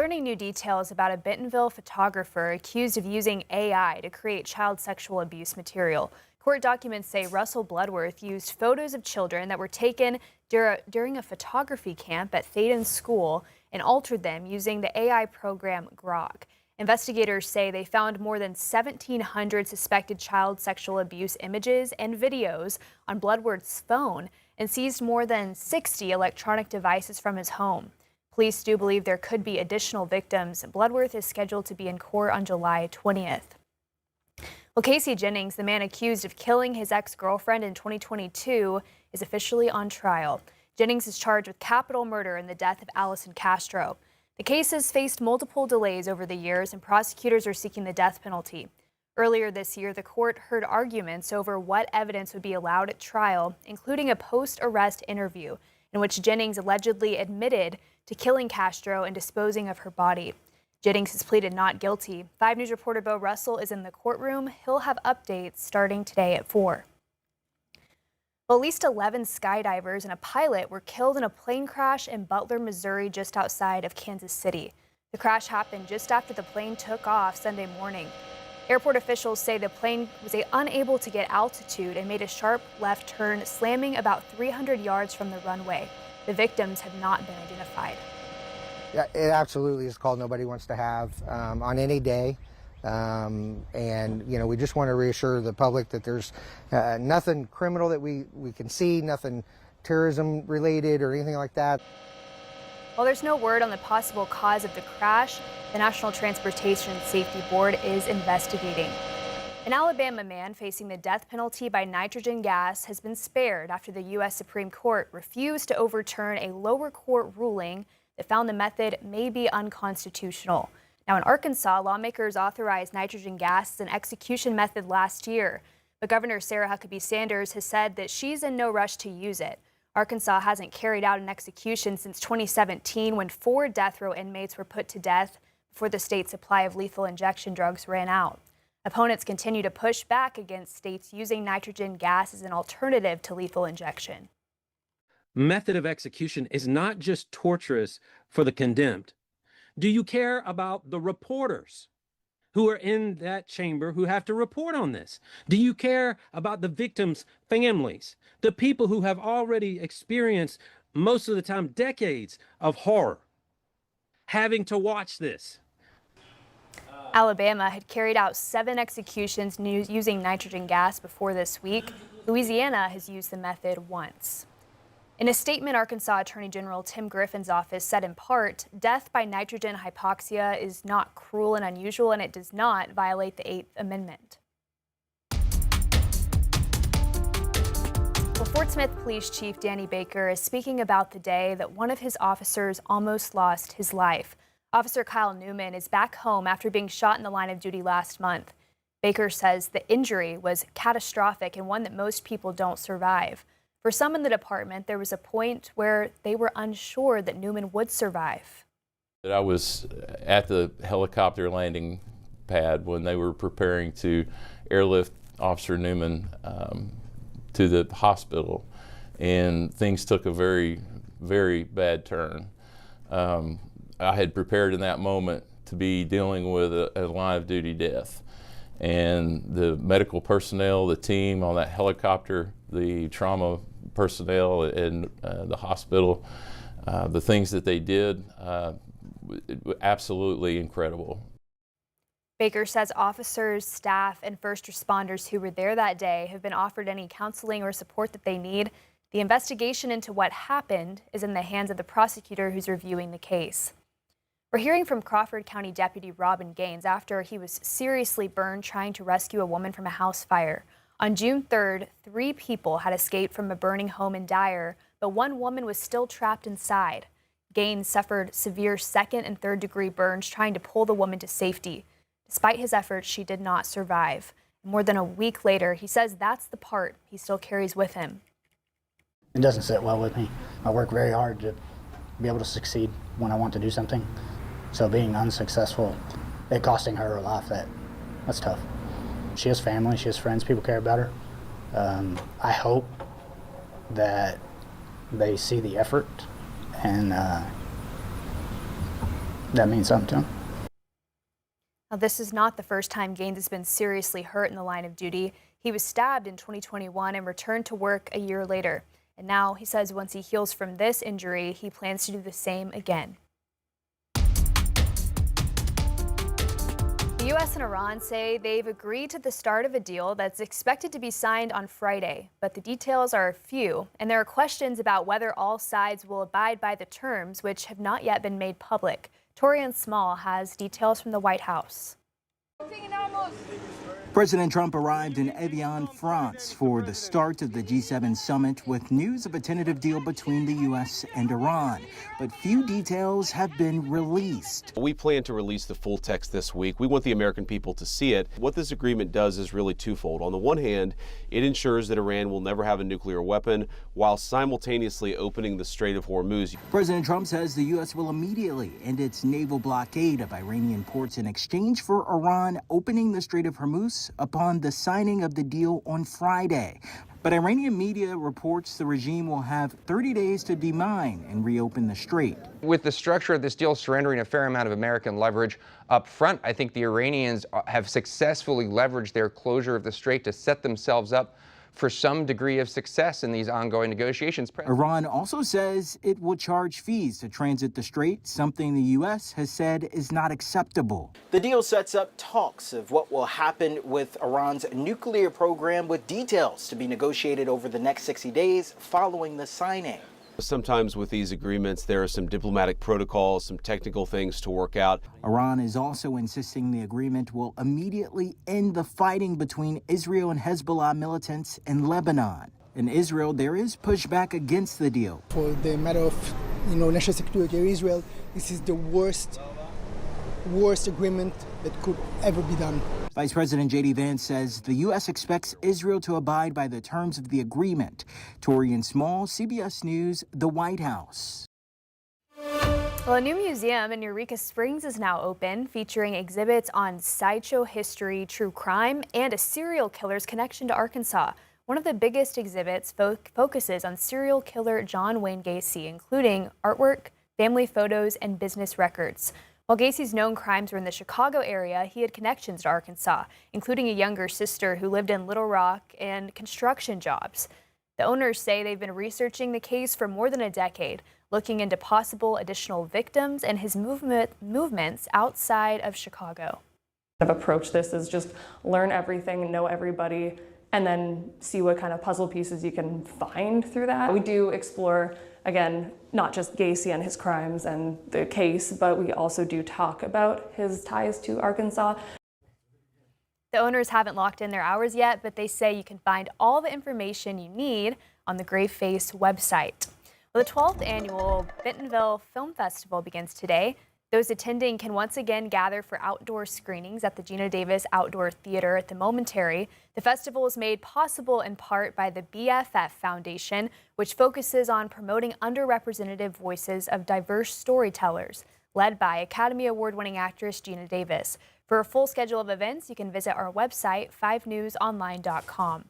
learning new details about a Bentonville photographer accused of using AI to create child sexual abuse material. Court documents say Russell Bloodworth used photos of children that were taken during a photography camp at Thaden's school and altered them using the AI program Grok. Investigators say they found more than 1,700 suspected child sexual abuse images and videos on Bloodworth's phone and seized more than 60 electronic devices from his home. Police do believe there could be additional victims. Bloodworth is scheduled to be in court on July 20th. Well, Casey Jennings, the man accused of killing his ex-girlfriend in 2022, is officially on trial. Jennings is charged with capital murder in the death of Allison Castro. The case has faced multiple delays over the years, and prosecutors are seeking the death penalty. Earlier this year, the court heard arguments over what evidence would be allowed at trial, including a post-arrest interview in which Jennings allegedly admitted to killing Castro and disposing of her body. Jennings has pleaded not guilty. 5 News reporter Bo Russell is in the courtroom. He'll have updates starting today at 4. Well, at least 11 skydivers and a pilot were killed in a plane crash in Butler, Missouri, just outside of Kansas City. The crash happened just after the plane took off Sunday morning. Airport officials say the plane was unable to get altitude and made a sharp left turn, slamming about 300 yards from the runway. The victims have not been identified. Yeah, it absolutely is a call nobody wants to have on any day. And, you know, we just want to reassure the public that there's nothing criminal that we can see, nothing terrorism related or anything like that. While there's no word on the possible cause of the crash, the National Transportation Safety Board is investigating. An Alabama man facing the death penalty by nitrogen gas has been spared after the U.S. Supreme Court refused to overturn a lower court ruling that found the method may be unconstitutional. Now, in Arkansas, lawmakers authorized nitrogen gas as an execution method last year, but Governor Sarah Huckabee Sanders has said that she's in no rush to use it. Arkansas hasn't carried out an execution since 2017, when 4 death row inmates were put to death before the state's supply of lethal injection drugs ran out. Opponents continue to push back against states using nitrogen gas as an alternative to lethal injection. Method of execution is not just torturous for the condemned. Do you care about the reporters who are in that chamber who have to report on this? Do you care about the victims' families, the people who have already experienced, most of the time, decades of horror, having to watch this? Alabama had carried out 7 executions using nitrogen gas before this week. Louisiana has used the method once. In a statement, Arkansas Attorney General Tim Griffin's office said in part, death by nitrogen hypoxia is not cruel and unusual, and it does not violate the 8th Amendment. Well, Fort Smith Police Chief Danny Baker is speaking about the day that one of his officers almost lost his life. Officer Kyle Newman is back home after being shot in the line of duty last month. Baker says the injury was catastrophic and one that most people don't survive. For some in the department, there was a point where they were unsure that Newman would survive. I was at the helicopter landing pad when they were preparing to airlift Officer Newman to the hospital, and things took a very, very bad turn. I had prepared in that moment to be dealing with a line of duty death. And the medical personnel, the team on that helicopter, the trauma personnel in the hospital, the things that they did, absolutely incredible. Baker says officers, staff, and first responders who were there that day have been offered any counseling or support that they need. The investigation into what happened is in the hands of the prosecutor who's reviewing the case. We're hearing from Crawford County Deputy Robin Gaines after he was seriously burned trying to rescue a woman from a house fire. On June 3rd, 3 people had escaped from a burning home in Dyer, but 1 woman was still trapped inside. Gaines suffered severe 2nd and 3rd degree burns trying to pull the woman to safety. Despite his efforts, she did not survive. More than a week later, he says that's the part he still carries with him. It doesn't sit well with me. I work very hard to be able to succeed when I want to do something. So being unsuccessful, it costing her her life, that's tough. She has family, she has friends, people care about her. I hope that they see the effort and that means something to him. Now, this is not the first time Gaines has been seriously hurt in the line of duty. He was stabbed in 2021 and returned to work a year later. And now he says once he heals from this injury, he plans to do the same again. The U.S. and Iran say they've agreed to the start of a deal that's expected to be signed on Friday, but the details are few, and there are questions about whether all sides will abide by the terms, which have not yet been made public. Torian Small has details from the White House. President Trump arrived in Evian, France for the start of the G7 summit with news of a tentative deal between the U.S. and Iran. But few details have been released. We plan to release the full text this week. We want the American people to see it. What this agreement does is really twofold. On the one hand, it ensures that Iran will never have a nuclear weapon while simultaneously opening the Strait of Hormuz. President Trump says the U.S. will immediately end its naval blockade of Iranian ports in exchange for Iran opening the Strait of Hormuz upon the signing of the deal on Friday. But Iranian media reports the regime will have 30 days to demine and reopen the strait. With the structure of this deal surrendering a fair amount of American leverage up front, I think the Iranians have successfully leveraged their closure of the strait to set themselves up for some degree of success in these ongoing negotiations. Iran also says it will charge fees to transit the strait, something the U.S. has said is not acceptable. The deal sets up talks of what will happen with Iran's nuclear program, with details to be negotiated over the next 60 days following the signing. Sometimes with these agreements, there are some diplomatic protocols, some technical things to work out. Iran is also insisting the agreement will immediately end the fighting between Israel and Hezbollah militants in Lebanon. In Israel, there is pushback against the deal. For the matter of, national security of Israel, this is the worst agreement that could ever be done. Vice President J.D. Vance says the U.S. expects Israel to abide by the terms of the agreement. Torian Small, CBS News, the White House. Well, a new museum in Eureka Springs is now open, featuring exhibits on sideshow history, true crime, and a serial killer's connection to Arkansas. One of the biggest exhibits focuses on serial killer John Wayne Gacy, including artwork, family photos, and business records. While Gacy's known crimes were in the Chicago area, he had connections to Arkansas, including a younger sister who lived in Little Rock and construction jobs. The owners say they've been researching the case for more than a decade, looking into possible additional victims and his movements outside of Chicago. I've approached this as just learn everything, know everybody, and then see what kind of puzzle pieces you can find through that. We do explore, again, not just Gacy and his crimes and the case, but we also do talk about his ties to Arkansas. The owners haven't locked in their hours yet, but they say you can find all the information you need on the Graveface website. Well, the 12th annual Bentonville Film Festival begins today. Those attending can once again gather for outdoor screenings at the Gina Davis Outdoor Theater at the Momentary. The festival is made possible in part by the BFF Foundation, which focuses on promoting underrepresented voices of diverse storytellers, led by Academy Award-winning actress Gina Davis. For a full schedule of events, you can visit our website, 5newsonline.com.